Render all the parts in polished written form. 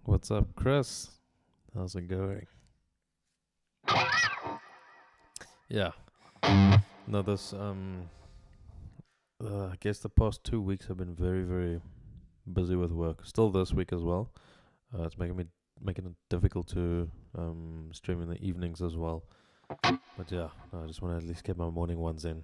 What's up, Chris? How's it going? Yeah. No, this I guess the past 2 weeks have been very, very busy with work. Still this week as well. It's making it difficult to stream in the evenings as well. But yeah, no, I just want to at least get my morning ones in.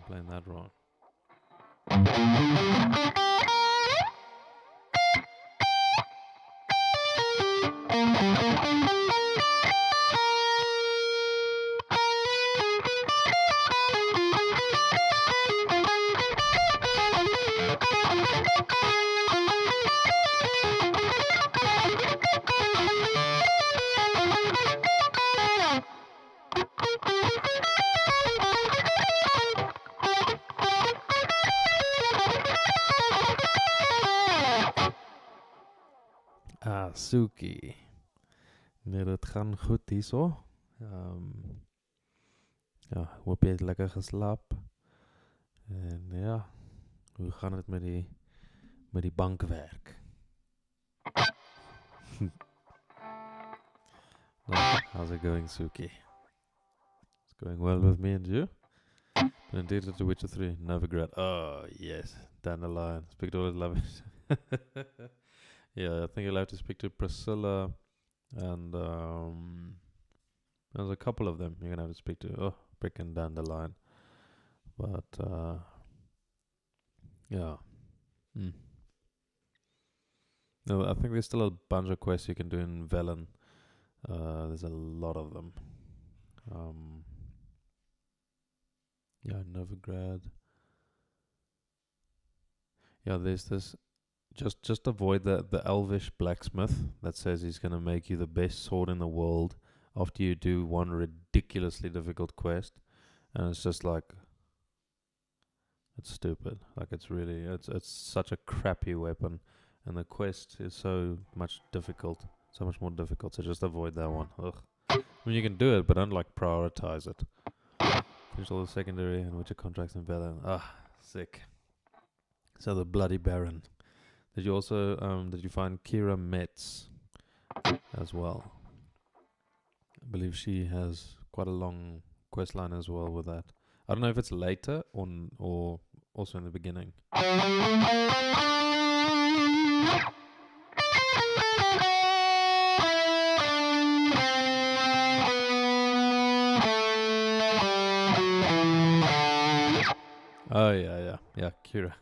Playing that wrong. Suki. Nee, dit gaan goed hierso. Ja, hoop jy het lekker geslaap. En ja, hoe gaan het met die bankwerk? How's it going, Suki? It's going well with me and you? And indeed to Witcher 3, Novigrad. Oh, yes. Dandelion. Speak to all his lovers. Yeah, I think you'll have to speak to Priscilla and there's a couple of them you're going to have to speak to. Oh, Brick and Dandelion. But, yeah. No, I think there's still a bunch of quests you can do in Velen. There's a lot of them. Yeah, Novigrad. Yeah, there's this. Just avoid the elvish blacksmith that says he's going to make you the best sword in the world after you do one ridiculously difficult quest. And it's just like, it's stupid. Like it's such a crappy weapon. And the quest is so much more difficult. So just avoid that one. Ugh. I mean, you can do it, but don't like prioritize it. Finish all the secondary and Witcher contracts in Velen. Ah, sick. So the Bloody Baron. Did you also, did you find Kira Metz as well? I believe she has quite a long quest line as well with that. I don't know if it's later or also in the beginning. Oh, yeah, Kira.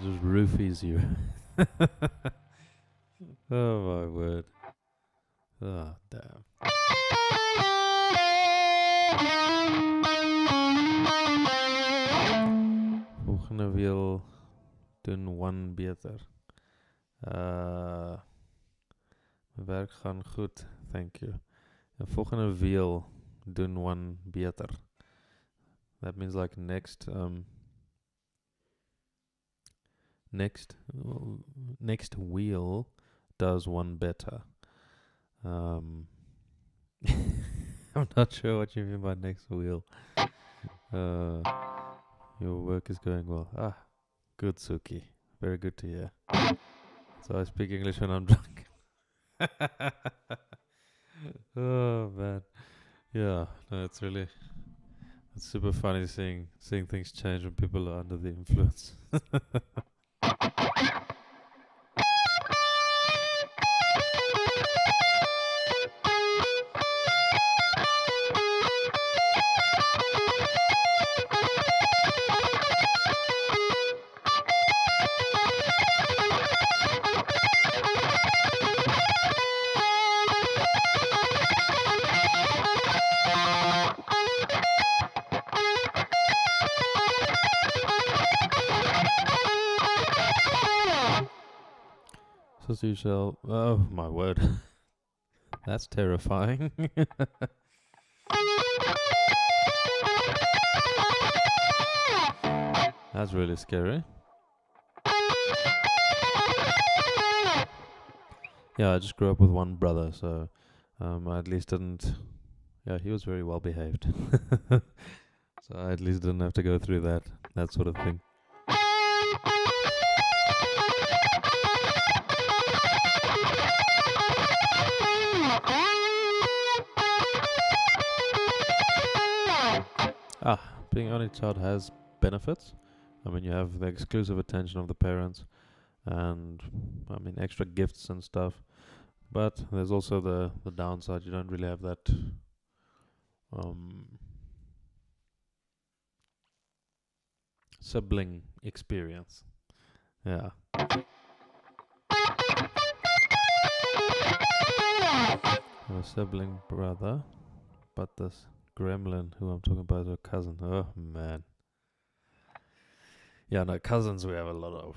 Just roofies you. Oh, my word. Oh, damn. Doen one beter. Werk gaan goed, thank you. De volgende wiel, doen one beter. That means like next wheel does one better. I'm not sure what you mean by next wheel. Your work is going well. Ah, good, Suki. Very good to hear. So I speak English when I'm drunk. Oh man, yeah. No, it's super funny seeing things change when people are under the influence. So you shall. Oh my word, that's terrifying. That's really scary. Yeah, I just grew up with one brother, so I at least didn't. Yeah, he was very well behaved. So I at least didn't have to go through that sort of thing. Being only child has benefits. I mean, you have the exclusive attention of the parents, and I mean, extra gifts and stuff. But there's also the downside. You don't really have that sibling experience. Yeah. A sibling brother, but this gremlin who I'm talking about is a cousin. Oh man. Yeah, no, cousins we have a lot of.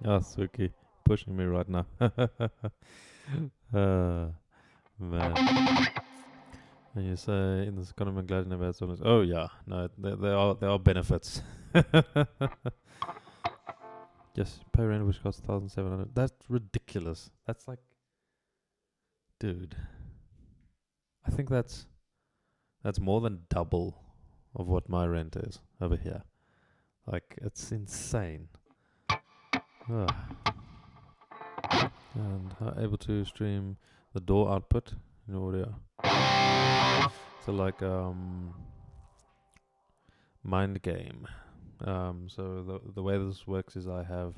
Oh, Suki, pushing me right now. Man. And you say in this economy, I'm glad you never had so much. Oh yeah, no, there are benefits. Yes, pay rent which costs 1,700. That's ridiculous. That's like, dude. I think that's more than double of what my rent is over here. Like, it's insane. Ugh. And able to stream the DAW output in audio. So like mind game. So the way this works is I have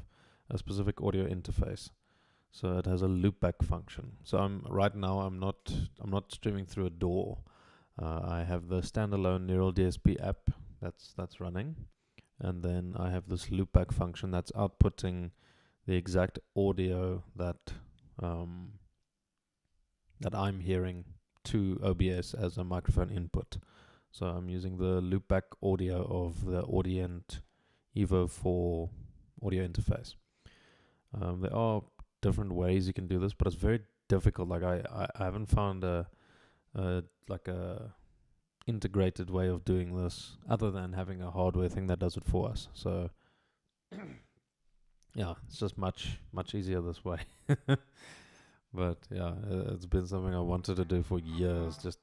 a specific audio interface. So it has a loopback function. So I'm not streaming through a DAW. I have the standalone Neuraldsp app that's running, and then I have this loopback function that's outputting the exact audio that I'm hearing to OBS as a microphone input. So I'm using the loopback audio of the Audient Evo 4 audio interface. There are different ways you can do this, but it's very difficult. Like I haven't found a integrated way of doing this other than having a hardware thing that does it for us. So yeah, it's just much easier this way. But yeah, it's been something I wanted to do for years, just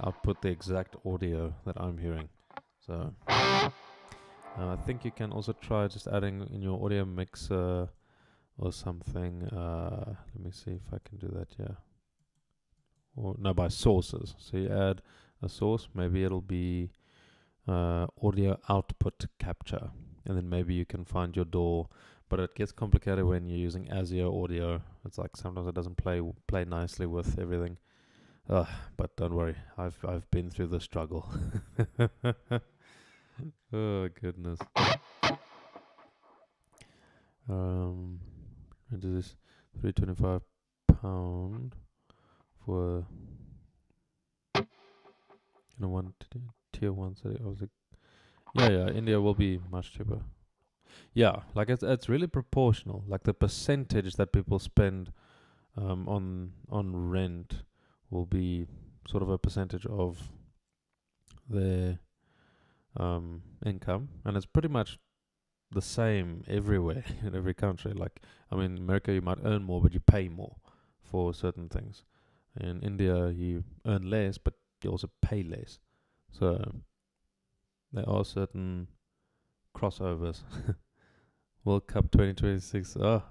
output the exact audio that I'm hearing. So I think you can also try just adding in your audio mixer or something. Let me see if I can do that. Yeah. Or no, by sources. So you add a source. Maybe it'll be audio output capture, and then maybe you can find your DAW. But it gets complicated when you're using ASIO audio. It's like sometimes it doesn't play nicely with everything. But don't worry, I've been through the struggle. Oh goodness. And this is £325 for one tier 1 city. I was like, yeah, India will be much cheaper. Yeah, like it's really proportional. Like the percentage that people spend on rent will be sort of a percentage of their income, and it's pretty much the same everywhere in every country. Like, I mean, in America you might earn more, but you pay more for certain things. In India you earn less, but you also pay less. So there are certain crossovers. World Cup 2026. Oh,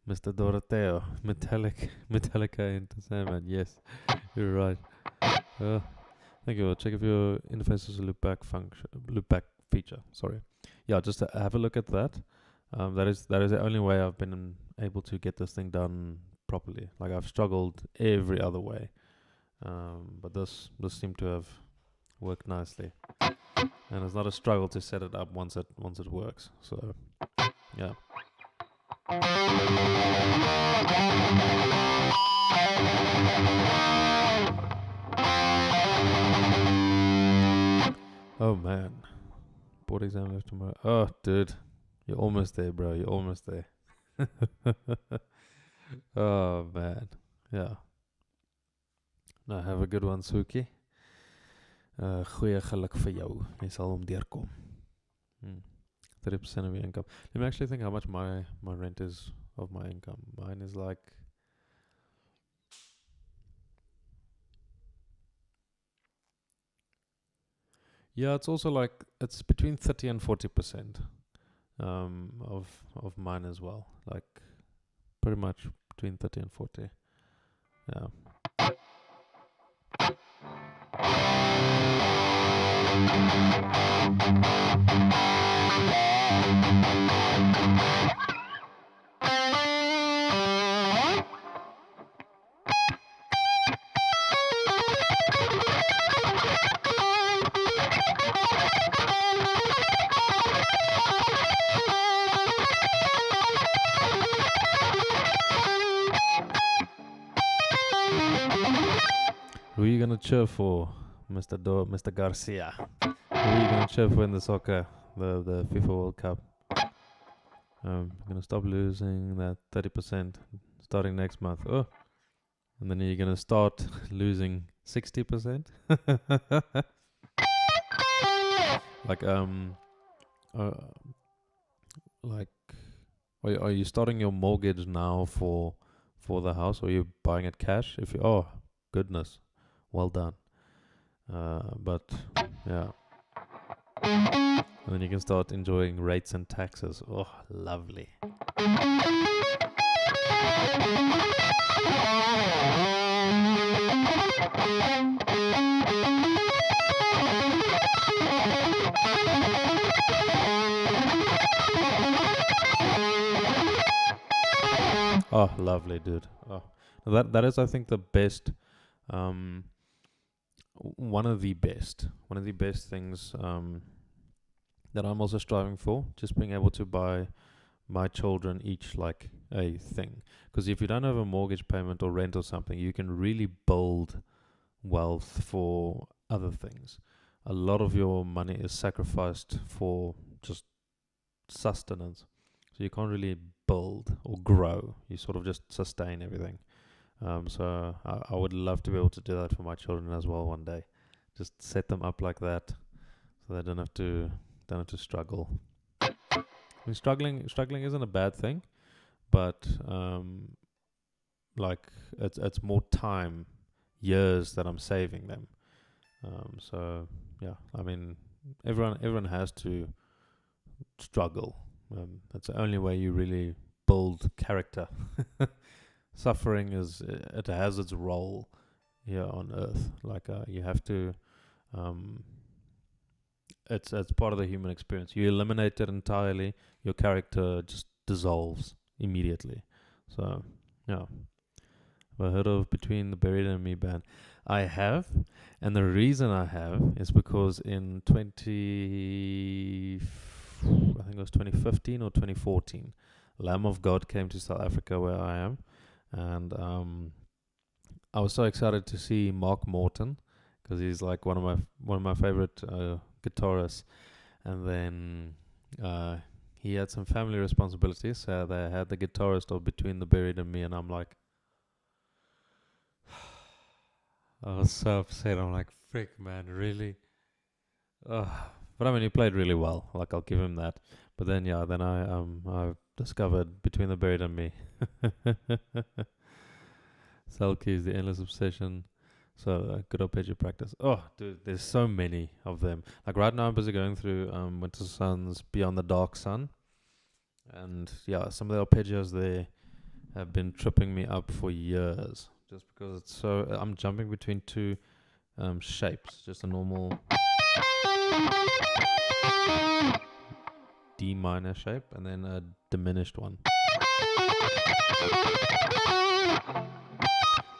Mr. Doroteo, Metallica into Sandman. Yes, you're right. Thank you. I'll check if your interface has a loopback feature. Sorry. Yeah, just have a look at that. That is the only way I've been able to get this thing done properly. Like I've struggled every other way, but this seemed to have worked nicely. And it's not a struggle to set it up once it works. So yeah. Oh man, board exam left tomorrow. Oh dude, you're almost there, bro. You're almost there. Oh man, yeah. Nou, have a good one, Suki. Goeie geluk vir jou. Jy sal hom deurkom. 30% of your income. Let me actually think how much my rent is of my income. Mine is like it's also like it's between 30 and 40% of mine as well. Like pretty much between 30 and 40. Yeah. Who are you gonna cheer for, Mr. Garcia? Who are you gonna cheer for in the soccer, the FIFA World Cup? You're gonna stop losing that 30% starting next month. Oh, and then you're gonna start losing 60%. Like Are you starting your mortgage now for the house, or are you buying it cash? If you, oh goodness, well done. But yeah, and then you can start enjoying rates and taxes. Oh, lovely. Oh, lovely, dude. Oh, that is, I think, the best. One of the best things that I'm also striving for. Just being able to buy my children each like a thing. Because if you don't have a mortgage payment or rent or something, you can really build wealth for other things. A lot of your money is sacrificed for just sustenance. So you can't really build or grow. You sort of just sustain everything. So I would love to be able to do that for my children as well one day. Just set them up like that, so they don't have to struggle. I mean, struggling isn't a bad thing, but like it's more time, years that I'm saving them. So yeah, I mean, everyone has to struggle. That's the only way you really build character. Suffering it has its role here on Earth. Like you have to. It's part of the human experience. You eliminate it entirely, your character just dissolves immediately. So yeah. Have I heard of Between the Buried and Me band? I have, and the reason I have is because in I think it was 2015 or 2014, Lamb of God came to South Africa where I am, and I was so excited to see Mark Morton, because he's like one of my favorite guitarists, and then he had some family responsibilities, so they had the guitarist of Between the Buried and Me, and I'm like, I was so upset. I'm like, frick, man, really? But I mean, he played really well. Like, I'll give him that. But then, yeah, then I discovered Between the Buried and Me. Selkies, The Endless Obsession. So, good arpeggio practice. Oh, dude, there's so many of them. Like, right now I'm busy going through Winter Sun's Beyond the Dark Sun. And, yeah, some of the arpeggios there have been tripping me up for years. Just because it's so... I'm jumping between two shapes. Just a normal D minor shape and then a diminished one.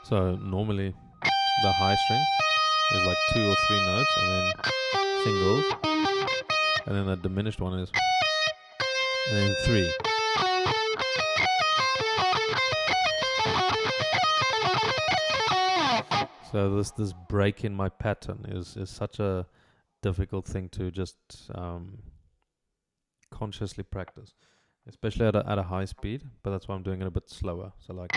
So normally the high string is like 2 or 3 notes and then singles, and then the diminished one is and then 3. So this break in my pattern is such a difficult thing to just consciously practice, especially at a high speed. But that's why I'm doing it a bit slower. So like.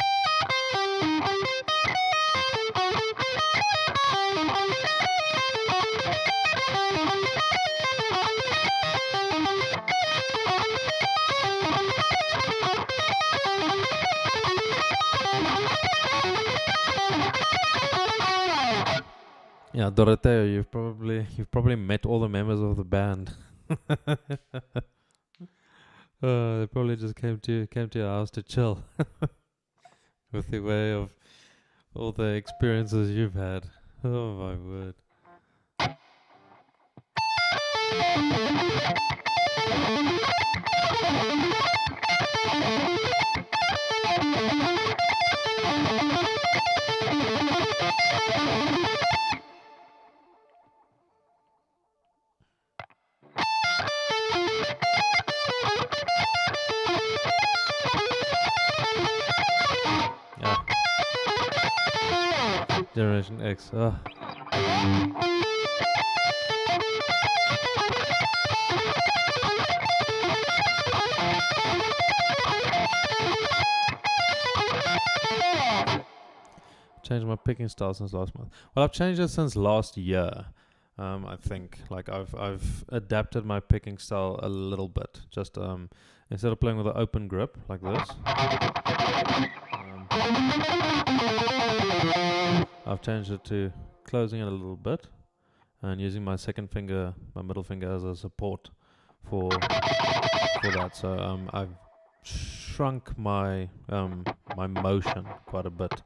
Yeah, Doroteo, you've probably met all the members of the band. They probably just came to your house to chill, with the way of all the experiences you've had. Oh my word! Generation X. Changed my picking style since last month. Well, I've changed it since last year. I think like I've adapted my picking style a little bit. Just instead of playing with an open grip like this, I've changed it to closing it a little bit and using my second finger, my middle finger, as a support for that. So I've shrunk my my motion quite a bit.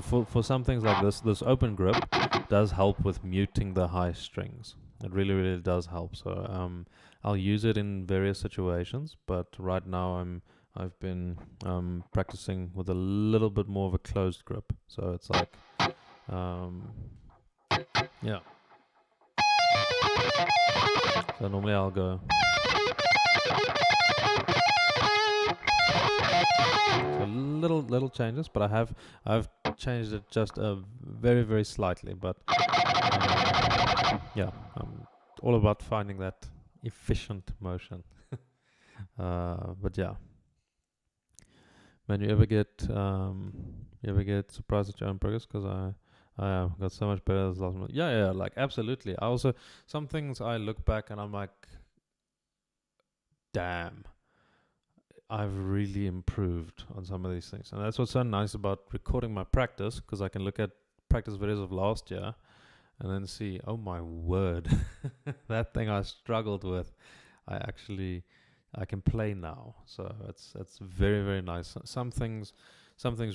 For some things like this open grip does help with muting the high strings. It really does help. So I'll use it in various situations, but right now I've been practicing with a little bit more of a closed grip. So it's like yeah. So normally I'll go. So little changes, but I've changed it just very slightly. But yeah, all about finding that efficient motion. But yeah, man, you ever get surprised at your own progress? Because I got so much better this last month. Yeah, like absolutely. I also, some things I look back and I'm like, damn, I've really improved on some of these things. And that's what's so nice about recording my practice, because I can look at practice videos of last year and then see, oh my word, that thing I struggled with, I can play now. So it's very nice. Some things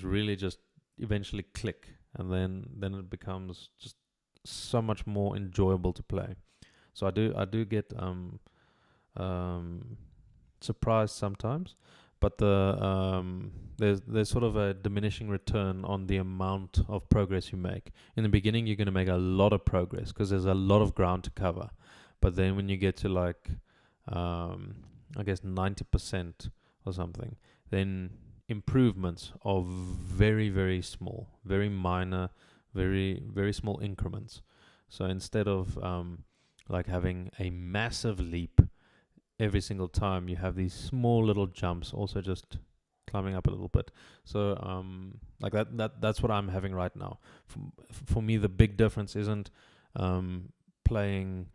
really just eventually click, and then it becomes just so much more enjoyable to play. So I do get surprised sometimes, but there's sort of a diminishing return on the amount of progress you make. In the beginning, you're going to make a lot of progress because there's a lot of ground to cover, but then when you get to like I guess 90% or something, then improvements are very small, very minor, very small increments. So instead of like having a massive leap every single time, you have these small little jumps, also just climbing up a little bit. So like that's what I'm having right now. For me, the big difference isn't playing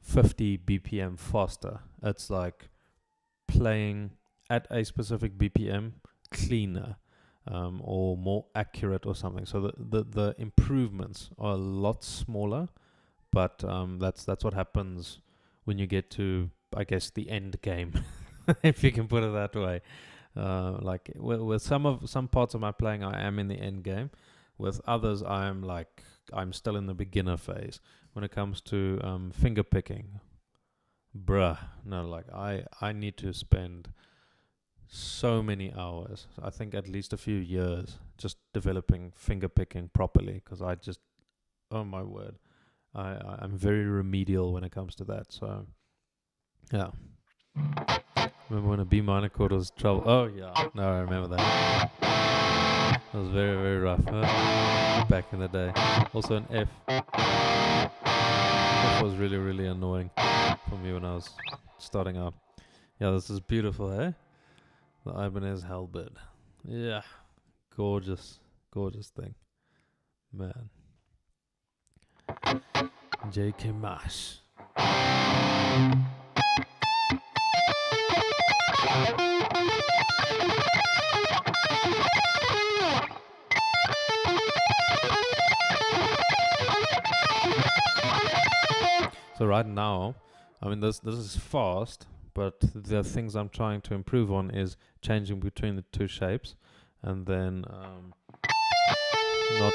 50 BPM faster. It's like playing at a specific BPM cleaner or more accurate or something. So the improvements are a lot smaller, but that's what happens when you get to, I guess, the end game, if you can put it that way. Like with some parts of my playing, I am in the end game. With others, I'm still in the beginner phase. When it comes to finger picking, like I need to spend so many hours, I think at least a few years, just developing finger picking properly, because oh my word, I'm very remedial when it comes to that. So yeah. Remember when a B minor chord was trouble? Oh yeah, no, I remember that. It was very rough back in the day. Also an F. F was really annoying for me when I was starting out. Yeah, this is beautiful, eh? The Ibanez Halberd. Yeah, gorgeous thing, man. JK Mash. So right now, I mean, this is fast, but the things I'm trying to improve on is changing between the two shapes, and then not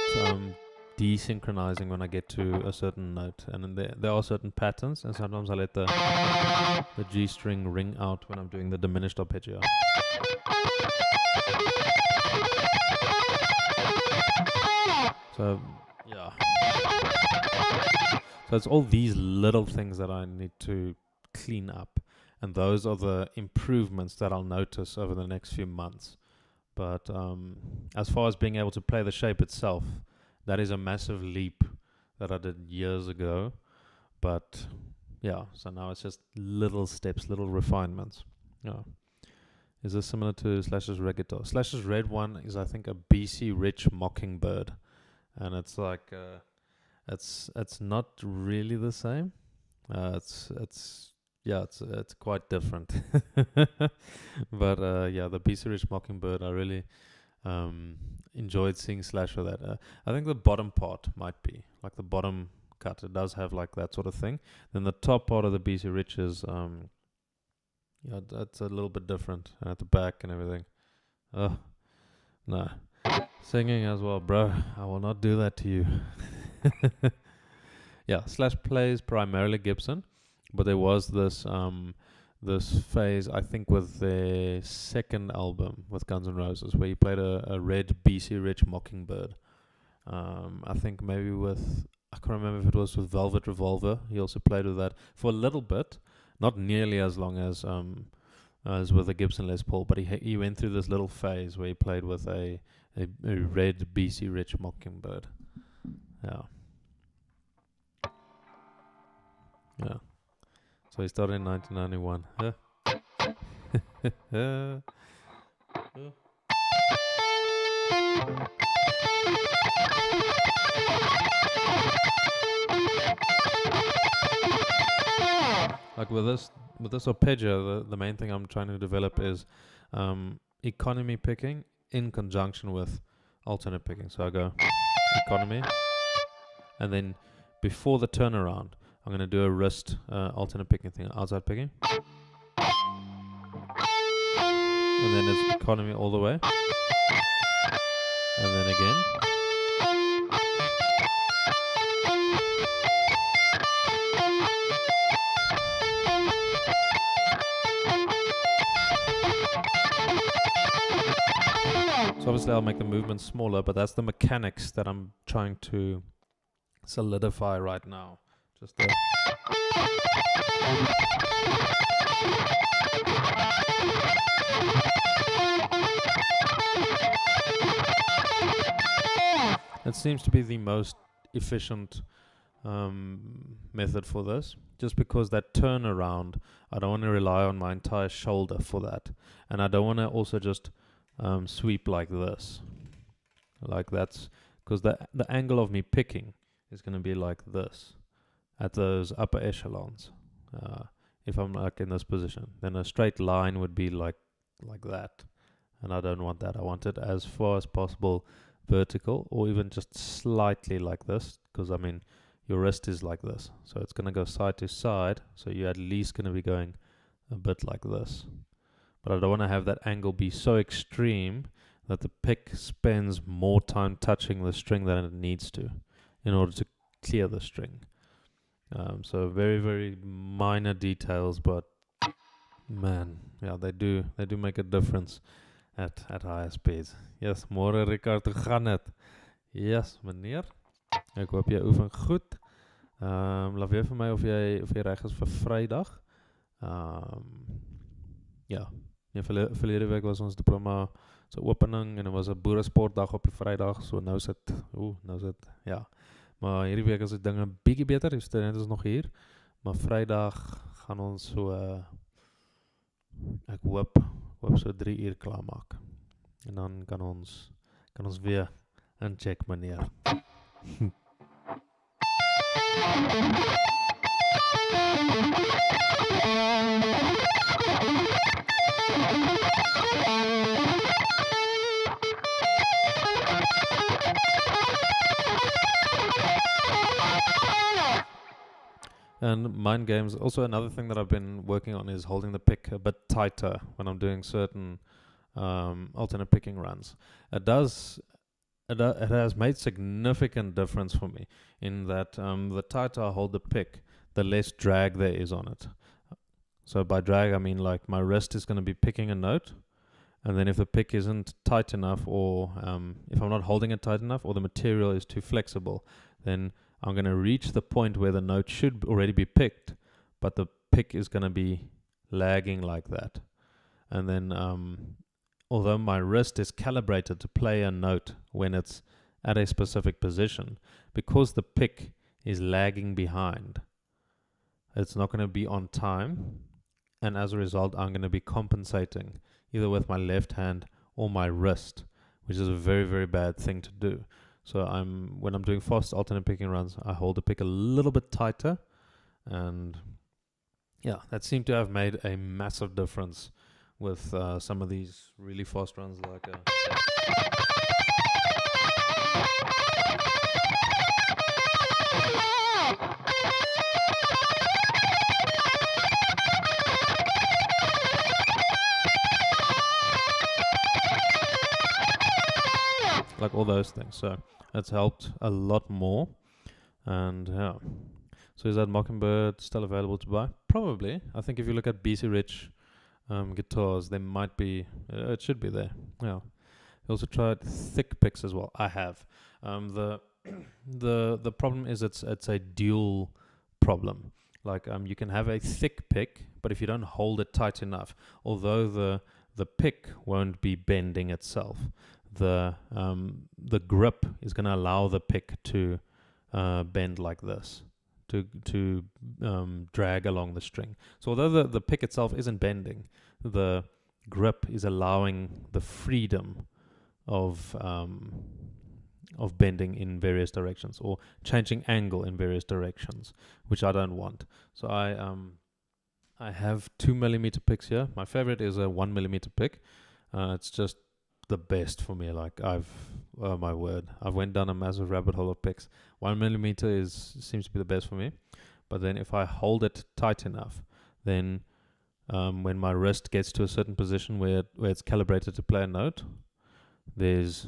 desynchronizing when I get to a certain note. And then there are certain patterns, and sometimes I let the G string ring out when I'm doing the diminished arpeggio. So yeah. So it's all these little things that I need to clean up, and those are the improvements that I'll notice over the next few months. But as far as being able to play the shape itself, that is a massive leap that I did years ago. But yeah, so now it's just little steps, little refinements. Yeah. Is this similar to Slash's red guitar? Slash's red one is, I think, a BC Rich Mockingbird, and it's like it's not really the same. It's quite different. But yeah, the BC Rich Mockingbird, I really enjoyed seeing Slash for that. I think the bottom part might be like the bottom cut. It does have like that sort of thing. Then the top part of the BC Rich is that's a little bit different, and at the back and everything. No, singing as well, bro. I will not do that to you. Yeah, Slash plays primarily Gibson, but there was this phase, I think, with their second album with Guns N' Roses, where he played a red BC Rich Mockingbird. I think maybe I can't remember if it was with Velvet Revolver. He also played with that for a little bit, not nearly as long as with the Gibson Les Paul, but he went through this little phase where he played with a red BC Rich Mockingbird. Yeah. Yeah. So he started in 1991. Like with this arpeggio, the main thing I'm trying to develop is economy picking in conjunction with alternate picking. So I go economy, and then before the turnaround, I'm going to do a wrist alternate picking thing, outside picking. And then it's economy all the way. And then again. So obviously I'll make the movement smaller, but that's the mechanics that I'm trying to solidify right now. Just the it seems to be the most efficient method for this, just because that turnaround, I don't want to rely on my entire shoulder for that, and I don't want to also just sweep like this, like that's because the angle of me picking is going to be like this at those upper echelons. If I'm like in this position, then a straight line would be like that, and I don't want that. I want it as far as possible vertical, or even just slightly like this, because I mean your wrist is like this, so it's going to go side to side, so you're at least going to be going a bit like this. But I don't want to have that angle be so extreme that the pick spends more time touching the string than it needs to in order to clear the string. So very, very minor details, but man, yeah, they do make a difference at higher speeds. Yes, môre Richard, hoe gaan dit? Yes, meneer. Ek hoop jy oefen goed. Laat weet vir my of jy reg is vir Vrydag. Ja. Ja, verlede week was ons diploma so opening en dit was 'n boeresportdag op die Vrydag, so nou sit ja. Maar hierdie week is dit dinge bietjie beter, die studente is nog hier, maar Vrydag gaan ons so ek hoop so 3 uur klaar maak. En dan kan ons weer incheck meneer. And mind games, also another thing that I've been working on is holding the pick a bit tighter when I'm doing certain alternate picking runs. It has made significant difference for me in that the tighter I hold the pick, the less drag there is on it. So by drag, I mean like my wrist is going to be picking a note, and then if the pick isn't tight enough, or if I'm not holding it tight enough, or the material is too flexible, then I'm going to reach the point where the note should already be picked, but the pick is going to be lagging like that. And then although my wrist is calibrated to play a note when it's at a specific position, because the pick is lagging behind, it's not going to be on time, and as a result I'm going to be compensating either with my left hand or my wrist, which is a very, very bad thing to do. So when I'm doing fast alternate picking runs, I hold the pick a little bit tighter, and yeah, that seemed to have made a massive difference with some of these really fast runs like all those things. So it's helped a lot more. And yeah, so is that Mockingbird still available to buy? Probably. I think if you look at BC Rich guitars, they might be. It should be there. Yeah. I also tried thick picks as well. I have. The problem is it's a dual problem. Like you can have a thick pick, but if you don't hold it tight enough, although the pick won't be bending itself, the grip is going to allow the pick to bend like this, to drag along the string. So although the pick itself isn't bending, the grip is allowing the freedom of bending in various directions or changing angle in various directions, which I don't want. So I have 2mm picks here. My favorite is a 1mm pick. It's just the best for me. Like oh my word, I've went down a massive rabbit hole of picks. 1mm seems to be the best for me. But then if I hold it tight enough, then when my wrist gets to a certain position where it's calibrated to play a note, there's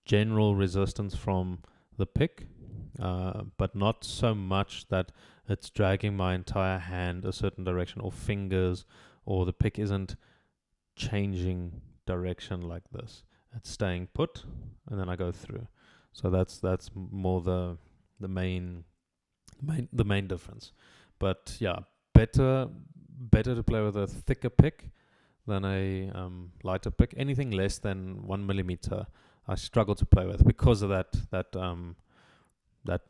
general resistance from the pick, but not so much that it's dragging my entire hand a certain direction or fingers, or the pick isn't changing direction like this. It's staying put, and then I go through. So that's more the main difference. But yeah, better to play with a thicker pick than a lighter pick. Anything less than 1mm, I struggle to play with because of that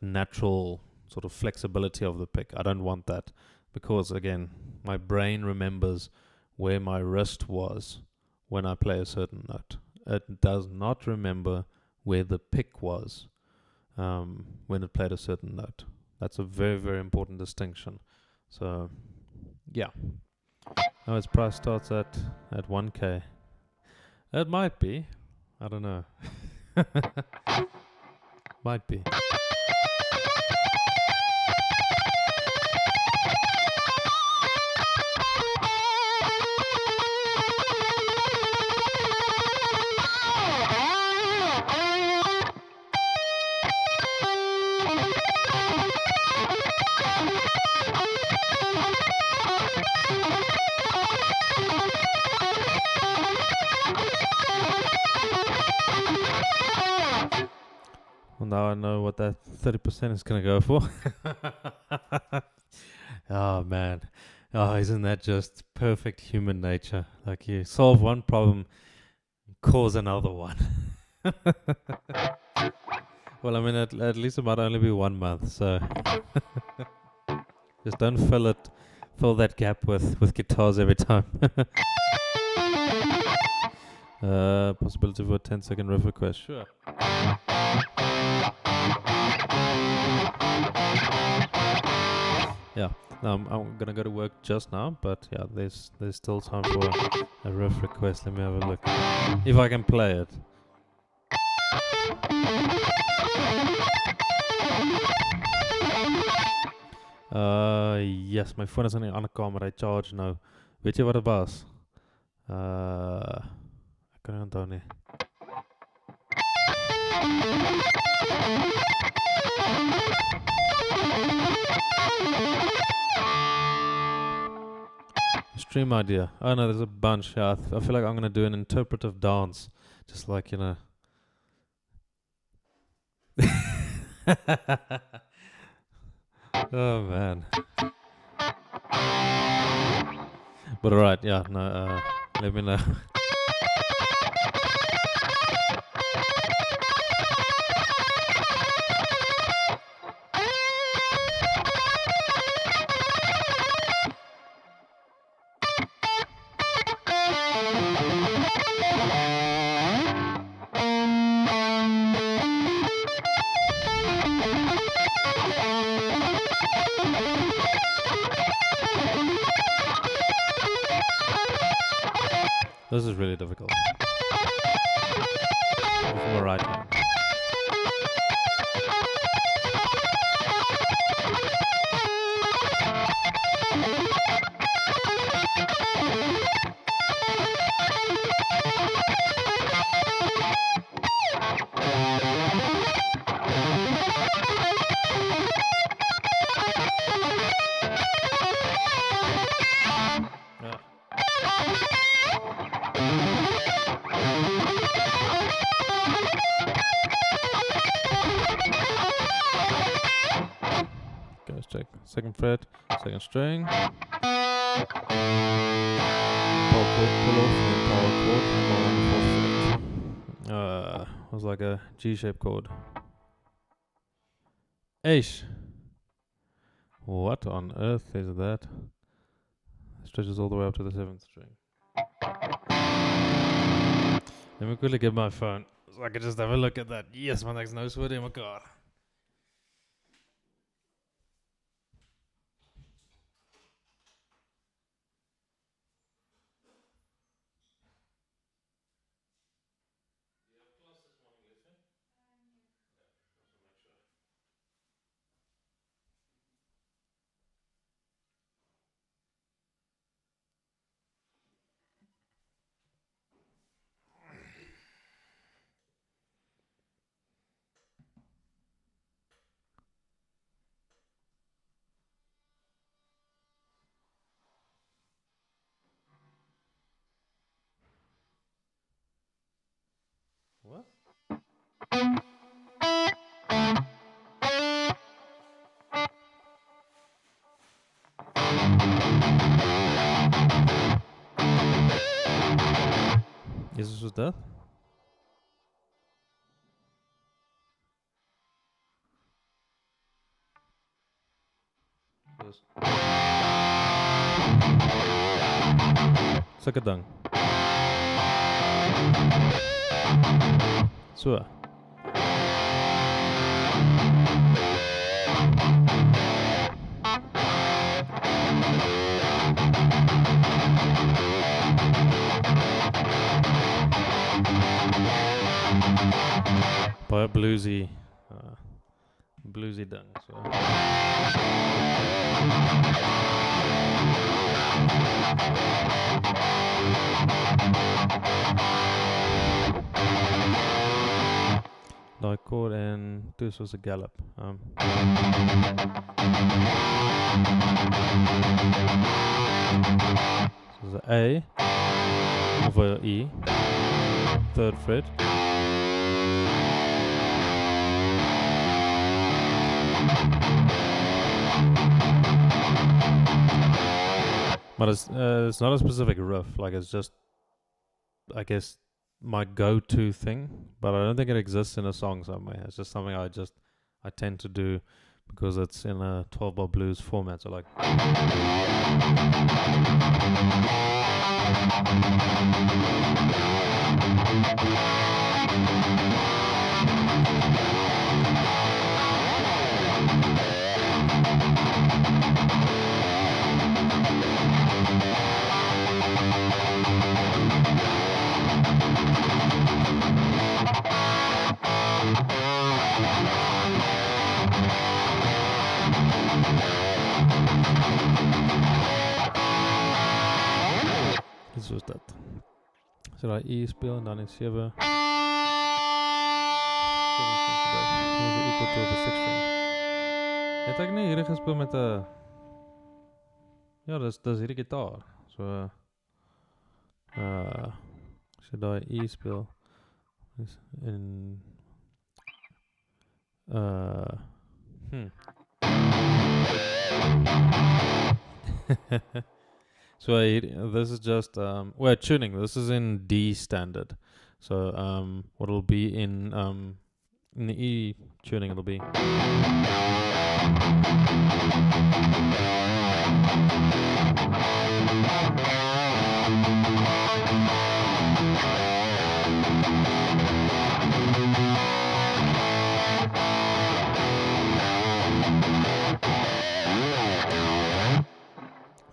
natural sort of flexibility of the pick. I don't want that because, again, my brain remembers where my wrist was when I play a certain note. It does not remember where the pick was when it played a certain note. That's a very, very important distinction. So, yeah. Now its price starts at 1K. It might be. I don't know. Might be. Well, now I know what that 30% is going to go for. Oh, man. Oh, isn't that just perfect human nature? Like you solve one problem, cause another one. Well, I mean, at least it might only be 1 month, so just don't fill that gap with guitars every time. Possibility for a 10-second riff request, sure. Yeah, I'm gonna go to work just now, but yeah, there's still time for a riff request. Let me have a look if I can play it. Yes, my phone is on die ander kamer. Hy charge nou. Weet jy wat dit was? Ek kan nie onthou nie. Stream idea. Oh no, there's a bunch. Yeah, I feel like I'm gonna do an interpretive dance, just like, you know. Oh man. But alright, yeah, no, let me know. This is really difficult. From the right hand. Let's check. Second fret, second string. Power chord pull off, and power chord, power on the fourth fret. Was like a G-shaped chord. Eish. What on earth is that? Stretches all the way up to the seventh string. Let me quickly get my phone so I can just have a look at that. Yes, man, there's no sweat in my car. What? Is this with that? Yes. Sakadang. So. Baie bluesy ding. So. Daai chord en toe soos 'n gallop. So 'n A of 'n E, third fret. But it's not a specific riff, like it's just, I guess, my go-to thing, but I don't think it exists in a song somewhere. It's just something I tend to do because it's in a 12-bar blues format, so like. Soos dit. So daai E speel en dan in 7. 7 equal to the 6 string. Het ek nie hierdie gespeel met 'n ja, dis hierdie gitaar. So so daai E speel is in So this is just we're tuning. This is in D standard. So what it'll be in the E tuning, it'll be.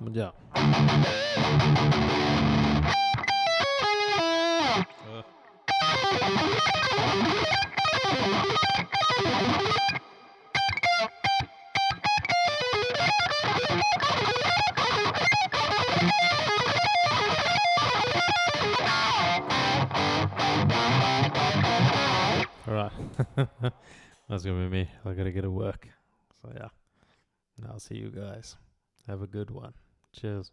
But yeah. Alright. That's gonna be me. I gotta get to work. So yeah. I'll see you guys. Have a good one. Cheers.